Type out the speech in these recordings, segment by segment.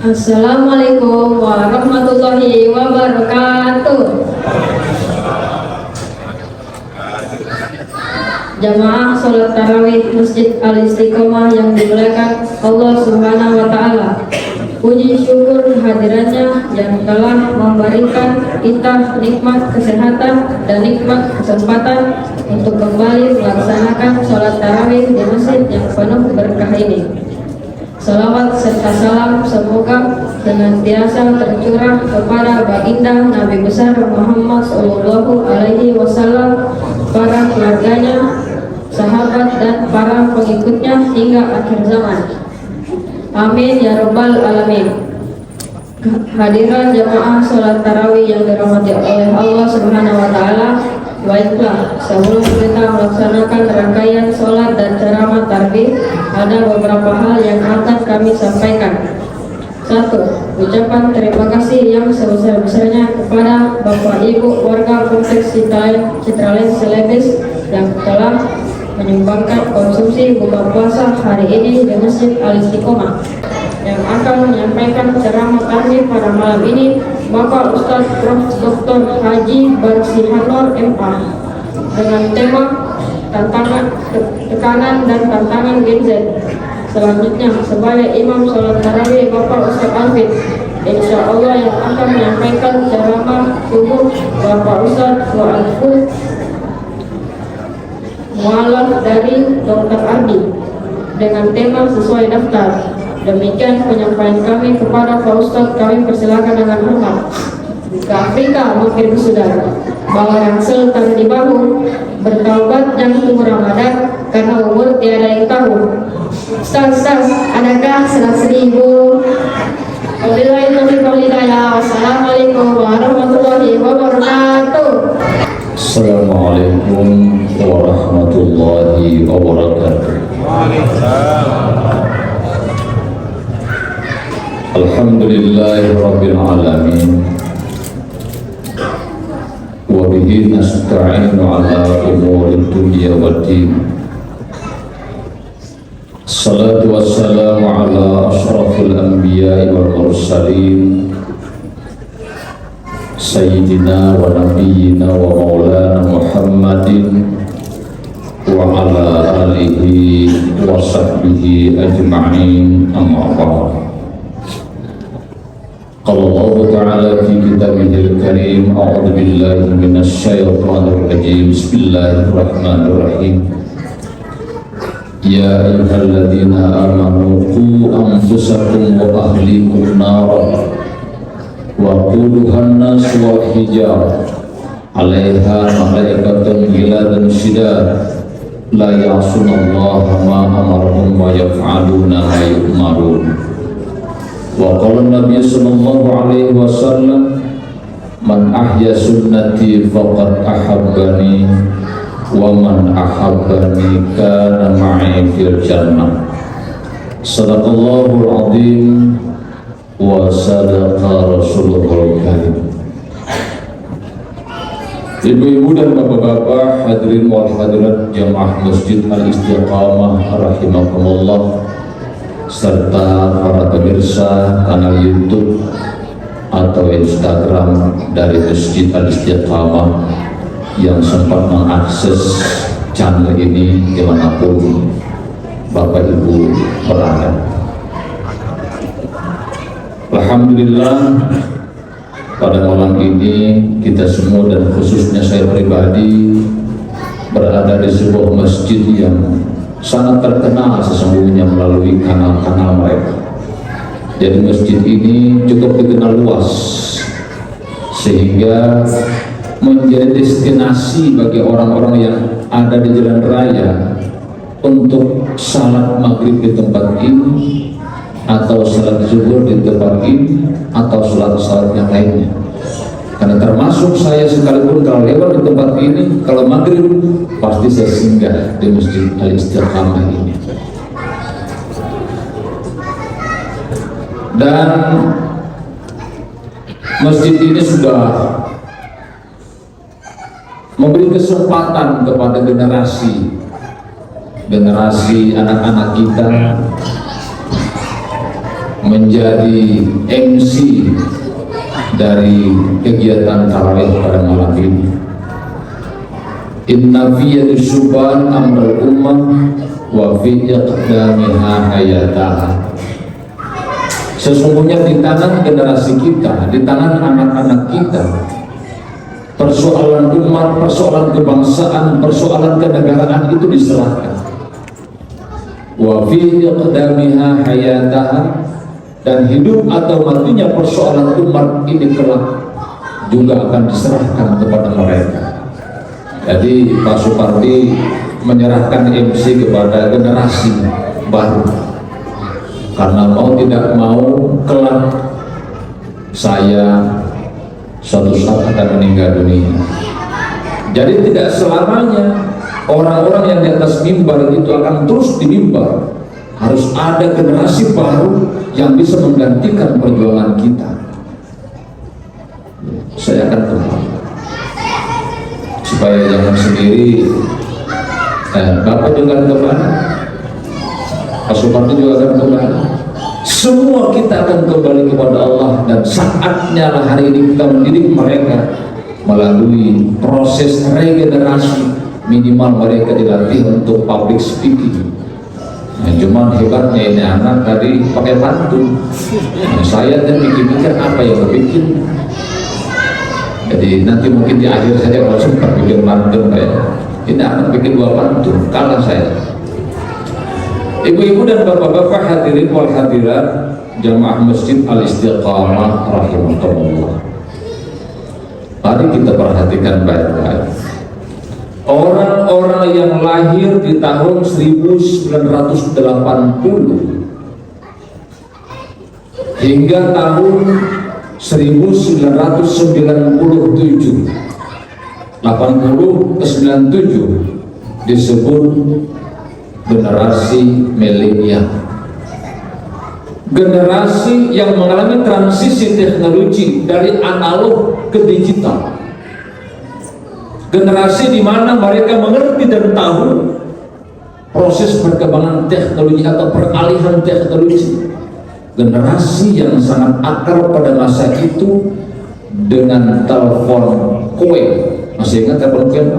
Assalamualaikum warahmatullahi wabarakatuh. Jamaah sholat tarawih Masjid Al-Istiqomah yang dimuliakan Allah Subhanahu wa Ta'ala, puji syukur kehadirannya yang telah memberikan kita nikmat kesehatan dan nikmat kesempatan untuk kembali melaksanakan sholat tarawih di masjid yang penuh berkah ini. Salawat serta salam semoga senantiasa tercurah kepada baginda Nabi besar Muhammad Sallallahu Alaihi Wasallam, para keluarganya, sahabat dan para pengikutnya hingga akhir zaman. Amin ya rabbal alamin. Hadiran jamaah sholat tarawih yang dirahmati oleh Allah Subhanahu Wa Taala. Baiklah, sebelum kita melaksanakan rangkaian sholat dan ceramah tarbih, ada beberapa hal yang akan kami sampaikan. 1. Ucapan terima kasih yang sebesar-besarnya kepada Bapak Ibu warga Kompleks Citraland Selebes yang telah menyumbangkan konsumsi buka puasa hari ini di Masjid Al-Istiqomah. Yang akan menyampaikan ceramah tarbih pada malam ini Bapak Ustadz Prof. Dr. Haji Barsihanor MA dengan tema tekanan dan tantangan Gen Z. Selanjutnya sebagai imam sholat tarawih Bapak Ustadz Alvin, insya Allah yang akan menyampaikan ceramah subuh Bapak Ustadz Fuadku mualaf dari Dr. Ardi dengan tema sesuai daftar. Demikian penyampaian kami kepada Pak Ustadz, kami persilakan dengan hormat. Ke Afrika mampir saudara, bawa ransel taruh di bahu, bertaubat jangan tunggu Ramadan karena umur tiada yang tahu. Ustaz, adakah 100.000? Wassalamualaikum warahmatullahi wabarakatuh. Assalamualaikum warahmatullahi wabarakatuh. Alhamdulillahi rabbil alamin, wa bihi nasta'inu ala umuri dunya waddin. Salatu wassalamu ala ashrafil anbiya'i wal mursalin, sayyidina wa nabiyyina wa maulana Muhammadin wa ala alihi wa sahbihi ajma'in, amma ba'd. Qala Allah Ta'ala fi kitabihil karim, a'udzu billahi minasy syaithanir rajim, bismillahirrahmanirrahim. Ya ayyuhalladzina amanu qu anfusakum wa ahlikum nara wa quduhan nas wal hijarah 'alaiha malaikatun ghiladun syidad la ya'sunallaha ma amarahum wa yaf'aluna ma yu'marun. Wa qala Nabi sallallahu alaihi wasallam, man ahya sunnati faqad ahabbani wa man ahabbani kana ma'i fil jannah. Sadaqallahul azim wa sadaqa rasulullahul karim. Ibu-ibu dan bapak-bapak, hadirin wal hadirat jamaah Masjid Al-Istiqomah rahimakumullah, serta para pemirsa kanal YouTube atau Instagram dari Masjid Al-Istiqomah yang sempat mengakses channel ini dimanapun Bapak Ibu berada. Alhamdulillah, pada malam ini kita semua dan khususnya saya pribadi berada di sebuah masjid yang sangat terkenal sesungguhnya melalui kanal-kanal mereka. Jadi masjid ini cukup dikenal luas sehingga menjadi destinasi bagi orang-orang yang ada di jalan raya untuk salat maghrib di tempat ini, atau salat zuhur di tempat ini, atau salat-salat yang lainnya. Karena termasuk saya sekalipun kalau lewat di tempat ini, kalau maghrib pasti saya singgah di Masjid Al-Istiqomah ini. Dan masjid ini sudah memberi kesempatan kepada generasi anak-anak kita menjadi MC dari kegiatan tarawih pada malam ini. Inna fi syuban amrul ummah wa fi iqdamiha hayataha. Sesungguhnya di tangan generasi kita, di tangan anak-anak kita, persoalan umat, persoalan kebangsaan, persoalan kenegaraan itu diserahkan. Wa fi iqdamiha hayataha, dan hidup atau matinya persoalan umat ini kelak juga akan diserahkan kepada mereka. Jadi Pak Supardi menyerahkan MC kepada generasi baru, karena mau tidak mau kelak saya suatu saat akan meninggal dunia. Jadi tidak selamanya orang-orang yang di atas mimbar itu akan terus di mimbar. Harus ada generasi baru yang bisa menggantikan perjuangan kita. Saya akan kembali supaya jangan sendiri. Bapak juga akan kembali, Pak Supardi juga akan kembali. Semua kita akan kembali kepada Allah, dan saatnya lah hari ini kita mendidik mereka melalui proses regenerasi. Minimal mereka dilatih untuk public speaking. Nah, cuman hebatnya ini anak tadi pakai pantun. Nah, saya dan mikir-mikir apa yang berpikir. Jadi nanti mungkin di akhir saja kalau sempat bikin pantun kayak ini anak bikin 2 pantun, kalah saya. Ibu-ibu dan bapak-bapak hadirin wal hadirat jamaah Masjid Al-Istiqamah rahimahullah. Mari kita perhatikan baik-baik. Orang-orang yang lahir di tahun 1980 hingga tahun 1997, 80 ke 97 disebut generasi milenial. Generasi yang mengalami transisi teknologi dari analog ke digital. Generasi di mana mereka mengerti dan tahu proses perkembangan teknologi atau peralihan teknologi. Generasi yang sangat akrab pada masa itu dengan telepon koin. Masih ingat telepon koin?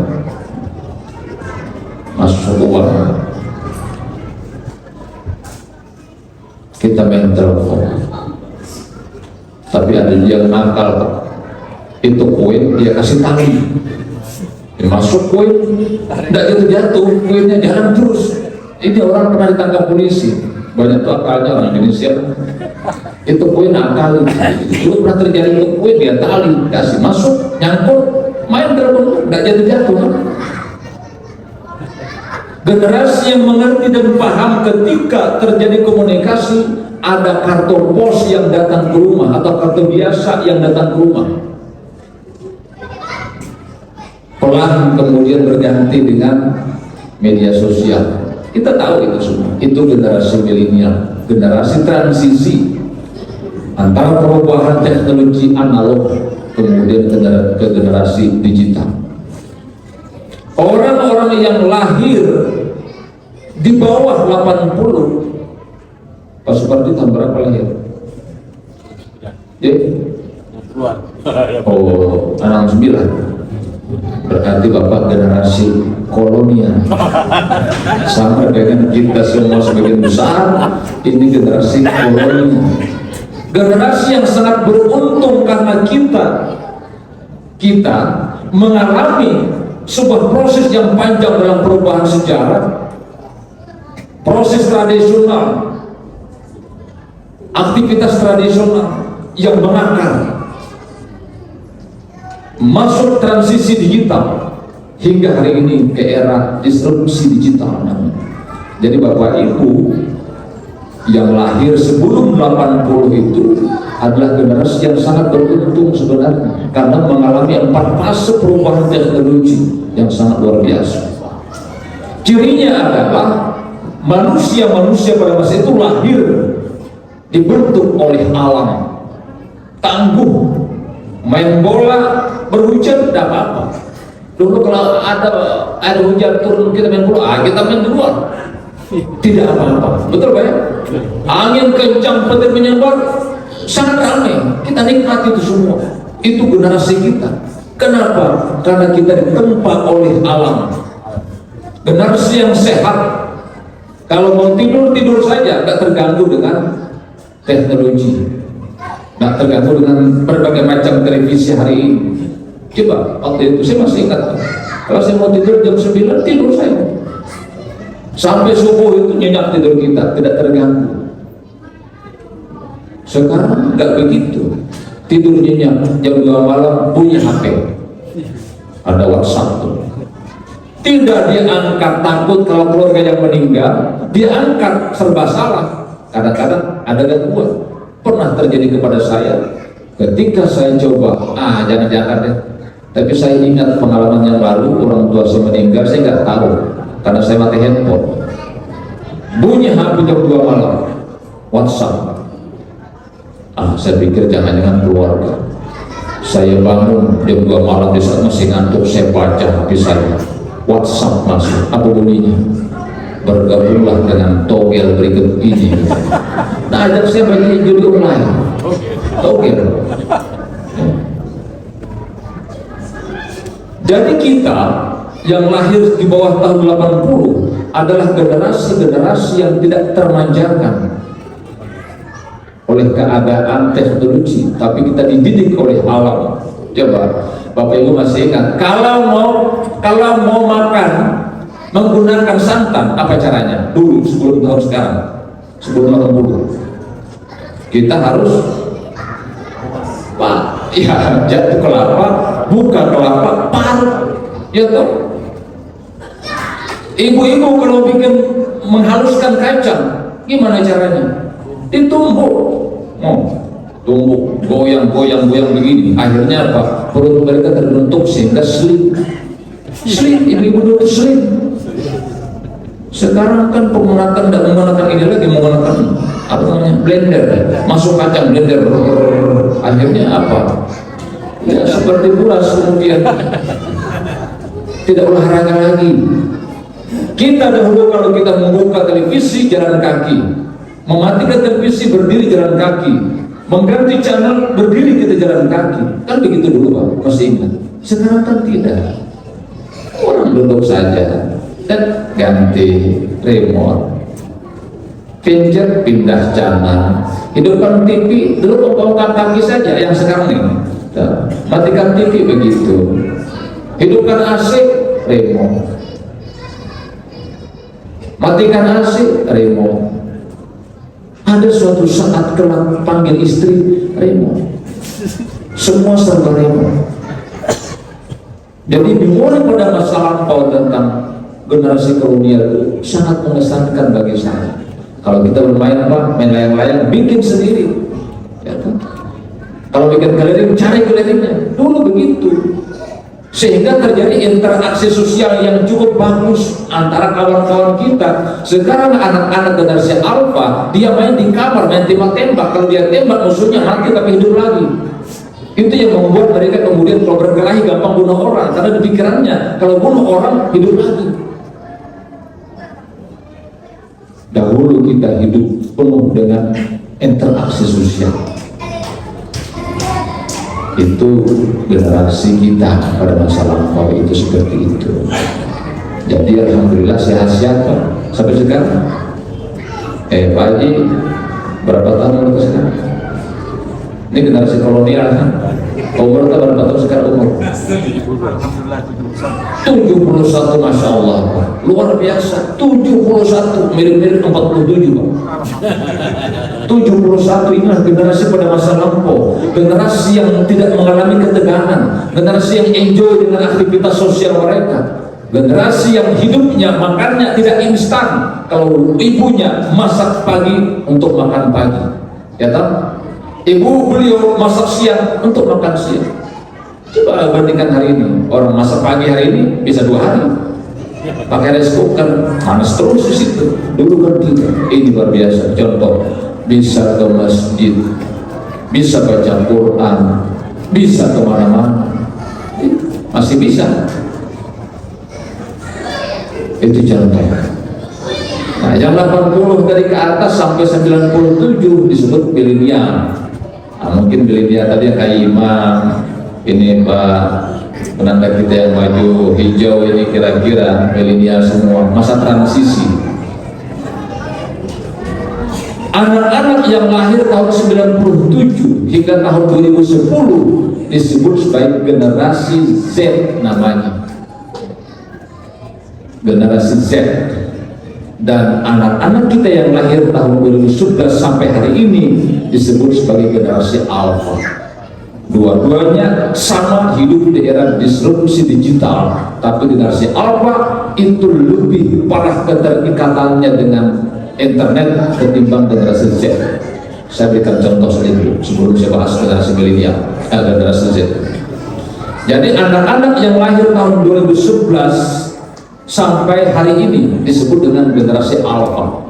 Masuk uang. Kita main telepon. Tapi ada yang nakal. Itu koin dia kasih tali. Masuk koin, tidak jatuh, koinnya jalan terus. Ini orang pernah ditangkap polisi. Banyak tuh akalnya orang Indonesia. Itu koin akal. Itu pernah terjadi untuk koin dia tali, kasih masuk, nyangkut, main telepon, tidak jatuh. Generasi yang mengerti dan paham ketika terjadi komunikasi, ada kartu pos yang datang ke rumah atau kartu biasa yang datang ke rumah. Pelan kemudian berganti dengan media sosial. Kita tahu itu semua. Itu generasi milenial, generasi transisi antara perubahan teknologi analog kemudian ke generasi digital. Orang-orang yang lahir di bawah 80, Pak Supardi tahun berapa lahir? Oh, 69. Berarti Bapak generasi kolonial sama dengan kita semua sebagian besar. Ini generasi kolonial, generasi yang sangat beruntung karena kita mengalami sebuah proses yang panjang dalam perubahan sejarah, proses tradisional, aktivitas tradisional yang mengakar, masuk transisi digital hingga hari ini ke era disrupsi digital. Jadi Bapak Ibu yang lahir sebelum 80 itu adalah generasi yang sangat beruntung sebenarnya, karena mengalami 4 fase perubahan teknologi yang sangat luar biasa. Cirinya adalah manusia pada masa itu lahir dibentuk oleh alam, tangguh, main bola, berhujan tidak apa-apa. Dulu kalau ada hujan turun kita main bola, kita main di luar. tidak apa-apa. Betul Pak ya? Angin kencang, petir menyambar, sangat ramai. Kita nikmati itu semua. Itu generasi kita. Kenapa? Karena kita ditempa oleh alam. Generasi yang sehat. Kalau mau tidur, tidur saja, nggak terganggu dengan teknologi, nggak terganggu dengan berbagai macam televisi hari ini. Coba waktu itu saya masih ingat, kalau saya mau tidur jam 9, tidur saya sampai subuh, itu nyenyak tidur kita, tidak terganggu. Sekarang nggak begitu, tidur nyenyak, jam 2 malam bunyi HP, ada WhatsApp tuh. Tidak diangkat, takut kalau keluarga yang meninggal, diangkat serba salah. Kadang-kadang ada gangguan. Pernah terjadi kepada saya ketika saya coba, jangan-jangan deh. Tapi saya ingat pengalaman yang lalu, orang tua saya meninggal, saya nggak tahu karena saya mati handphone. Bunyi HP jam 2 malam, WhatsApp. Saya pikir jangan-jangan keluarga. Saya bangun jam 2 malam di saat masih ngantuk, saya baca HP saya. WhatsApp masuk, apa bunyinya? Bergabunglah dengan togel berikut ini. Nah, ajak saya baca judi online. Togel. Jadi kita yang lahir di bawah tahun 80 adalah generasi-generasi yang tidak termanjakan oleh keadaan teknologi, tapi kita dididik oleh alam. Coba Bapak Ibu masih ingat, kalau mau makan menggunakan santan, apa caranya? Dulu sebelum tahun sekarang, sebelum 80, kita harus jatuh kelapa, buka kelapa, parut, ya toh. Ibu-ibu kalau bikin menghaluskan kacang, gimana caranya? Ditumbuk, tumbuk, goyang begini. Akhirnya apa? Perut mereka terbentuk sehingga slim. Ibu-ibu dulu slim. Sekarang kan penggunaan tidak menggunakan ini lagi, menggunakan apa namanya, blender, masuk kacang blender. Akhirnya apa? Ya seperti bulas, kemudian tidak olahraga lagi. Kita dahulu kalau kita membuka televisi jalan kaki, mematikan televisi berdiri jalan kaki, mengganti channel berdiri kita jalan kaki, kan begitu dulu Pak, masih ingat. Sekarang kan tidak, orang duduk saja dan ganti remote, pencet pindah channel, hidupkan TV, dulu membawakan kaki saja, yang sekarang ini matikan TV begitu, hidupkan AC, remote, matikan AC, remote. Ada suatu saat kelak panggil istri, remote, semua serba remote. Jadi dimulai pada masa lampau tentang generasi kolonial itu sangat mengesankan bagi saya. Kalau kita bermain apa, main layang-layang, bikin sendiri, ya kan? Kalau bikin kelereng, cari kelerengnya. Dulu begitu, sehingga terjadi interaksi sosial yang cukup bagus antara kawan-kawan kita. Sekarang anak-anak generasi alfa, dia main di kamar, main tembak-tembak. Kalau dia tembak, musuhnya mati tapi hidup lagi. Itu yang membuat mereka kemudian kalau berkelahi gampang bunuh orang, karena di pikirannya kalau bunuh orang hidup lagi. Dahulu kita hidup penuh dengan interaksi sosial. Itu generasi kita pada masa lampau itu seperti itu. Jadi alhamdulillah sehat-sehat Pak sampai sekarang. Pak Haji berapa tahun umur sekarang? Ini generasi kolonial kan? Umur berapa tahun sekarang umur? 71, Masya Allah, luar biasa. 71, mirip-mirip 47 Pak. 71 ini generasi pada masa lampau, generasi yang tidak mengalami ketegangan, generasi yang enjoy dengan aktivitas sosial mereka, generasi yang hidupnya makannya tidak instan. Kalau ibunya masak pagi untuk makan pagi, ya tak? Ibu beliau masak siang untuk makan siang. Coba bandingkan hari ini, orang masak pagi hari ini bisa 2 hari pakai rice cooker, panas terus di situ. Dulu kan tidak. Ini luar biasa. Contoh, bisa ke masjid, bisa baca Quran, bisa kemana-mana, masih bisa. Itu contoh. Nah, yang 80 dari ke atas sampai 97 disebut milenial. Nah, mungkin milenial tadi yang kayak Imam, ini Pak penanda kita yang maju hijau ini kira-kira milenial semua, masa transisi. Anak-anak yang lahir tahun 97 hingga tahun 2010 disebut sebagai generasi Z namanya. Generasi Z. Dan anak-anak kita yang lahir tahun 2011 sampai hari ini disebut sebagai generasi Alpha. Dua-duanya sama hidup di era disrupsi digital, tapi generasi Alpha itu lebih parah keterikatannya dengan internet ketimbang generasi Z. Saya berikan contoh saja dulu sebelum saya bahas generasi milenial, generasi Z. Jadi anak-anak yang lahir tahun 2011 sampai hari ini disebut dengan generasi Alpha.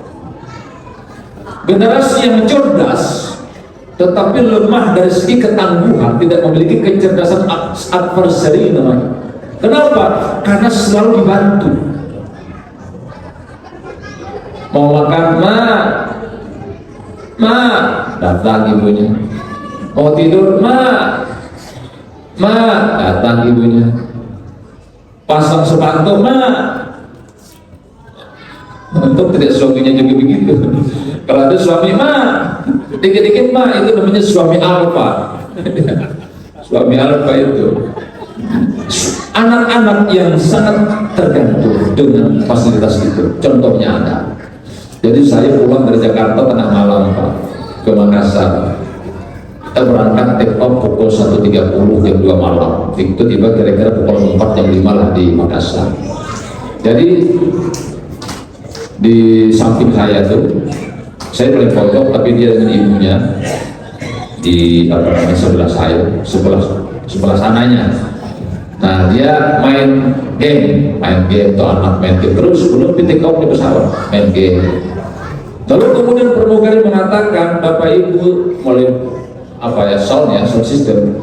Generasi yang cerdas tetapi lemah dari segi ketangguhan, tidak memiliki kecerdasan adversary namanya. Kenapa? Karena selalu dibantu. Mau makan, ma, datang ibunya. Mau tidur, ma, datang ibunya. Pasang sepatu, ma. Untuk tidak suaminya juga begitu. Kalau ada suami, ma, dikit-dikit ma, itu namanya suami alfa. Suami alfa itu anak-anak yang sangat tergantung dengan fasilitas itu. Contohnya ada. Jadi saya pulang dari Jakarta tengah malam Pak ke Makassar. Kita berangkat take off pukul 1.30 jam 2 malam. Itu tiba kira-kira pukul 4 jam 5 lah di Makassar. Jadi di samping saya tuh, saya paling pojok tapi dia dengan ibunya di sebelah saya, sebelah sananya. Nah dia main game tuh anak main game terus belum take off di pesawat main game. Lalu kemudian pramugari mengatakan Bapak Ibu mulai sound system,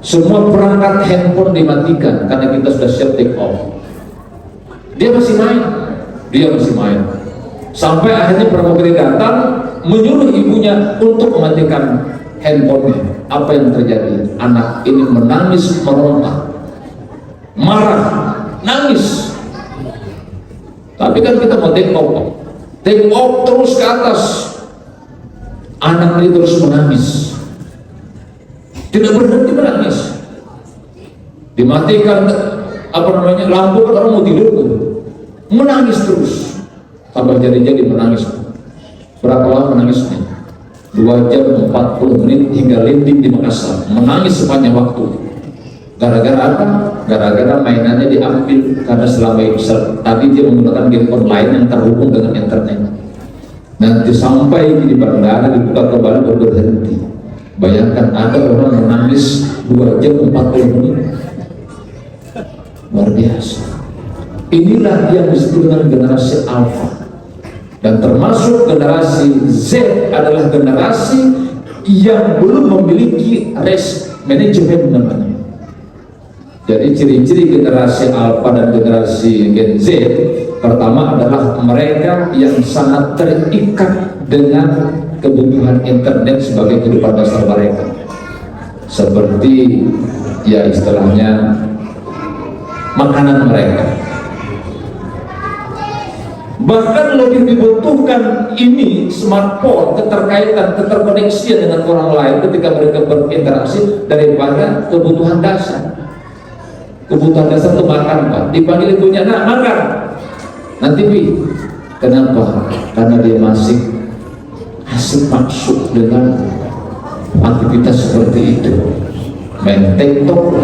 semua perangkat handphone dimatikan karena kita sudah siap take off. Dia masih main sampai akhirnya pramugari datang menyuruh ibunya untuk mematikan handphonenya. Apa yang terjadi? Anak ini menangis meronta, marah, nangis. Tapi kan kita mau take off terus ke atas. Anak ini terus menangis, tidak berhenti menangis. Dimatikan lampu, orang mau tidur tuh, menangis terus sampai jadi menangis. Berapa lama menangisnya? 2 jam 40 menit hingga landing di Makassar, menangis sepanjang waktu. Gara-gara apa? Gara-gara mainannya diambil, karena selama tadi dia menggunakan game online yang terhubung dengan internet. Nanti sampai di bandara dibuka kembali baru berhenti. Bayangkan ada orang menangis 2 jam 40 menit. Luar biasa. Inilah yang disebut dengan generasi Alpha. Dan termasuk generasi Z adalah generasi yang belum memiliki risk management namanya. Jadi ciri-ciri generasi Alpha dan generasi Gen Z, pertama adalah mereka yang sangat terikat dengan kebutuhan internet sebagai kehidupan dasar mereka. Seperti ya istilahnya makanan mereka. Bahkan lebih dibutuhkan ini smartphone, keterkoneksian dengan orang lain ketika mereka berinteraksi daripada kebutuhan dasar. Kebutuhan dasar itu makan Pak, dipanggil ibunya, nak makan, nanti Pi. Kenapa? Karena dia masih asik masuk dengan aktivitas seperti itu, main TikTok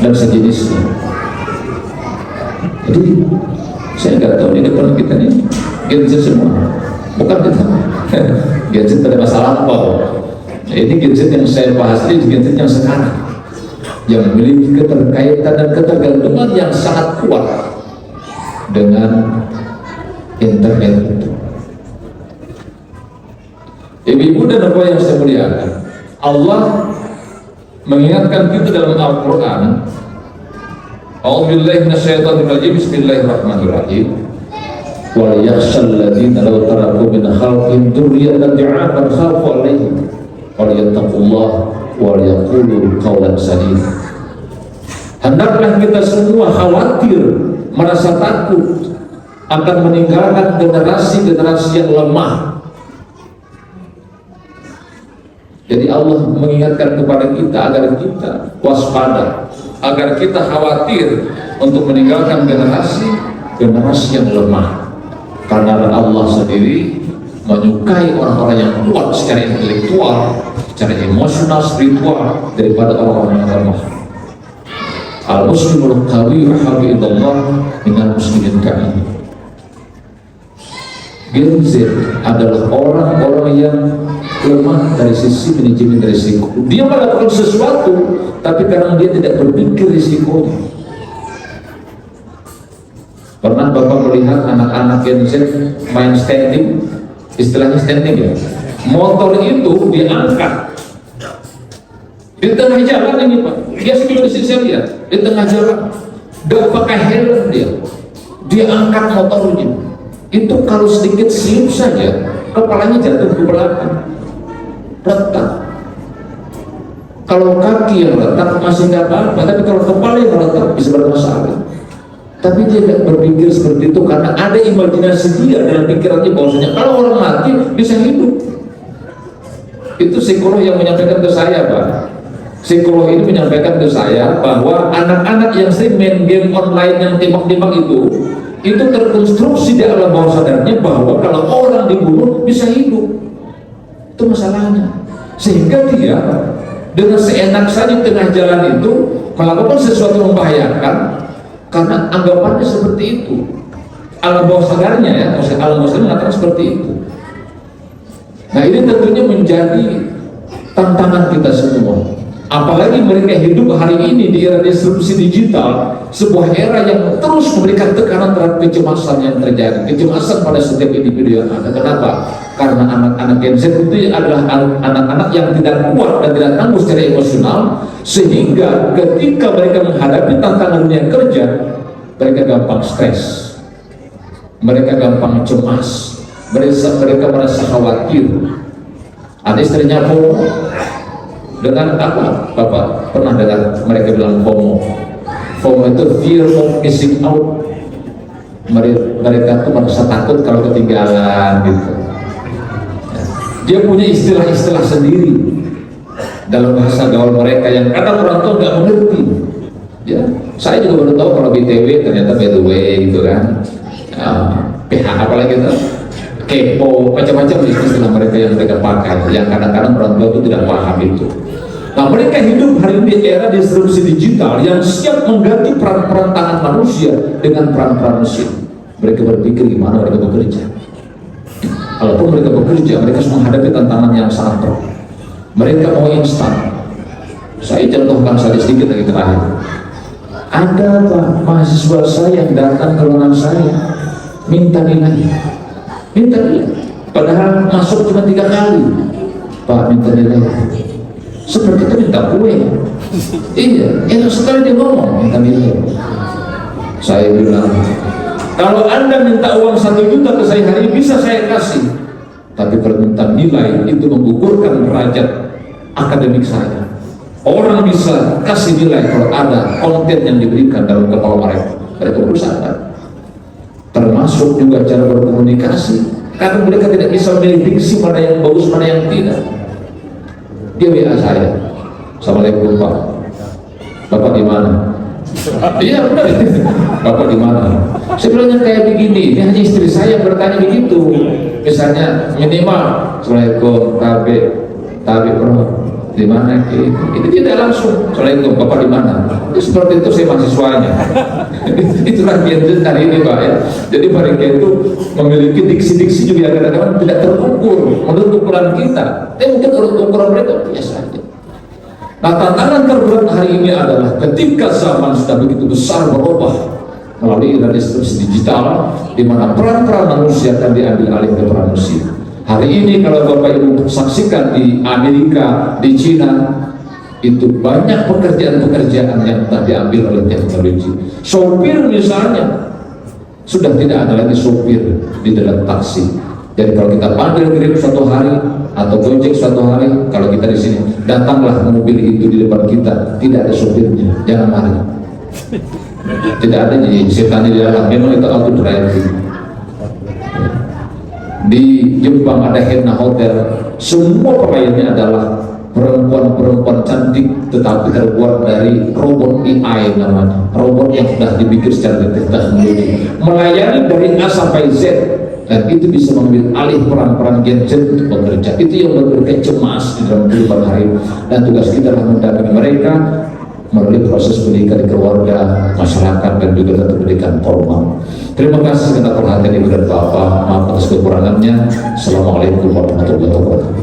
dan sejenisnya. Jadi saya nggak tahu di depan kita ini gadget semua, bukan kita gadget pada masa lampau. Ini gadget yang saya bahas ini gadget yang sekarang, yang memiliki keterkaitan dan ketergantungan yang sangat kuat dengan internet itu. Ibu-ibu dan bapak yang saya muliakan, Allah mengingatkan kita dalam Al-Quran. A'udzubillahi minasyaitonir rajim. Bismillahirrahmanirrahim. wal yakhshal ladzina law taraku min khalqihim dzurriyyatan dha'afan khafu 'alaihim wal yattaqullah wal yaqulu qawlan sadida. Hendaklah kita semua khawatir, merasa takut akan meninggalkan generasi-generasi yang lemah. Jadi Allah mengingatkan kepada kita agar kita waspada, agar kita khawatir untuk meninggalkan generasi yang lemah. Karena Allah sendiri menyukai orang-orang yang kuat secara intelektual, secara emosional, spiritual daripada orang-orang yang lemah. Al-muslimul qawiyyu habbu ilallah minal muslimin ka'in. Gen Z adalah orang-orang yang lemah dari sisi manajemen risiko. Dia melakukan sesuatu, tapi karena dia tidak berpikir risikonya. Pernah Bapak melihat anak-anak Gen Z main standing, istilahnya standing ya, motor itu diangkat di tengah jalan ini Pak. Dia sebelum saya lihat di tengah jalan, gak pakai helm dia angkat motornya. Itu kalau sedikit slip saja, kepalanya jatuh ke belakang, retak. Kalau kaki yang retak masih nggak apa-apa, tapi kalau kepala yang retak bisa bermasalah. Tapi dia tidak berpikir seperti itu karena ada imajinasi dia dalam pikirannya bahwasanya kalau orang mati bisa hidup. Itu psikolog yang menyampaikan ke saya, Pak. Psikolog ini menyampaikan ke saya bahwa anak-anak yang sering main game online yang tembak-tembak itu terkonstruksi di alam bawah sadarnya bahwa kalau orang dibunuh bisa hidup. Itu masalahnya. Sehingga dia dengan seenak saja di tengah jalan itu melakukan sesuatu membahayakan karena anggapannya seperti itu. Alam bawah sadarnya ya, maksudnya alam bawah sadarnya mengatakan seperti itu. Nah ini tentunya menjadi tantangan kita semua. Apalagi mereka hidup hari ini di era disrupsi digital, sebuah era yang terus memberikan tekanan terhadap kecemasan yang terjadi, kecemasan pada setiap individu yang ada. Kenapa? Karena anak-anak Gen Z itu adalah anak-anak yang tidak kuat dan tidak tangguh secara emosional, sehingga ketika mereka menghadapi tantangan dunia kerja, mereka gampang stres, mereka gampang cemas, mereka merasa khawatir. Ada istrinya dengan apa? Bapak pernah dengar mereka bilang FOMO. FOMO itu fear of missing out. Mereka tuh merasa takut kalau ketinggalan gitu. Dia punya istilah-istilah sendiri dalam bahasa gaul mereka yang kadang orang tua nggak mengerti. Ya, saya juga baru tahu kalau BTW ternyata by the way gitu kan. PH apalagi itu. Kepo, macam-macam istilah mereka yang mereka pakai, yang kadang-kadang orang tua itu tidak paham itu. Nah mereka hidup hari ini di era disrupsi digital yang siap mengganti peran-peran tangan manusia dengan peran-peran mesin. Mereka berpikir gimana mereka bekerja. Kalaupun mereka bekerja, mereka harus menghadapi tantangan yang sangat berat. Mereka mau instan. Saya contohkan saja sedikit lagi terakhir. Ada Pak mahasiswa saya yang datang ke ruangan saya minta nilai. Padahal masuk cuma 3 kali. Pak minta nilai. Seperti itu minta kue. Iya, enak sekali dia ngomong minta nilai. Saya bilang, kalau Anda minta uang 1 juta ke saya hari ini bisa saya kasih. Tapi kalau minta nilai itu menggugurkan derajat akademik saya. Orang bisa kasih nilai kalau ada konten yang diberikan dalam kepala mereka. Mereka berusaha. Termasuk juga cara berkomunikasi, karena mereka tidak bisa memilih diksi mana yang bagus, mana yang tidak. Dia WA saya, Assalamualaikum Pak, Bapak di mana? Iya benar, Bapak di mana? Saya bilangnya kayak begini, ini hanya istri saya bertanya begitu. Misalnya minimal, Assalamualaikum, Tabe bro, di mana? Itu tidak langsung, Assalamualaikum, Bapak di mana? Seperti itu saya mahasiswanya. Itulah Gen Z hari ini Pak ya. Jadi mereka itu memiliki diksi-diksi juga kadang-kadang tidak terukur menurut ukuran kita. Tapi mungkin ukuran mereka biasa saja. Nah tantangan terberat hari ini adalah ketika zaman sudah begitu besar berubah melalui era disrupsi digital, di mana peran-peran manusia akan diambil alih ke peran mesin. Hari ini kalau Bapak Ibu saksikan di Amerika, di Cina, itu banyak pekerjaan-pekerjaan yang telah diambil oleh teknologi. Sopir misalnya, sudah tidak ada lagi sopir di dalam taksi. Jadi kalau kita panggil Grab suatu hari atau Gojek suatu hari, kalau kita di sini datanglah mobil itu di depan kita, tidak ada sopirnya, jangan lari. Tidak ada jadi setan di dalam, memang itu auto driving. Di Jepang ada Henna Hotel, semua pelayannya adalah perempuan-perempuan cantik tetapi terbuat dari robot AI namanya, robot yang sudah dibikin secara teknologi, melayani dari A sampai Z, dan itu bisa mengambil alih peran-peran gadget untuk bekerja. Itu yang membuat cemas di dalam kehidupan hari, dan tugas kita adalah mendampingi mereka melalui proses pendidikan di keluarga, masyarakat, dan juga tentu pendidikan formal. Terima kasih karena perhatian Ibu dan Bapak, maaf atas kekurangannya. Assalamualaikum warahmatullahi wabarakatuh.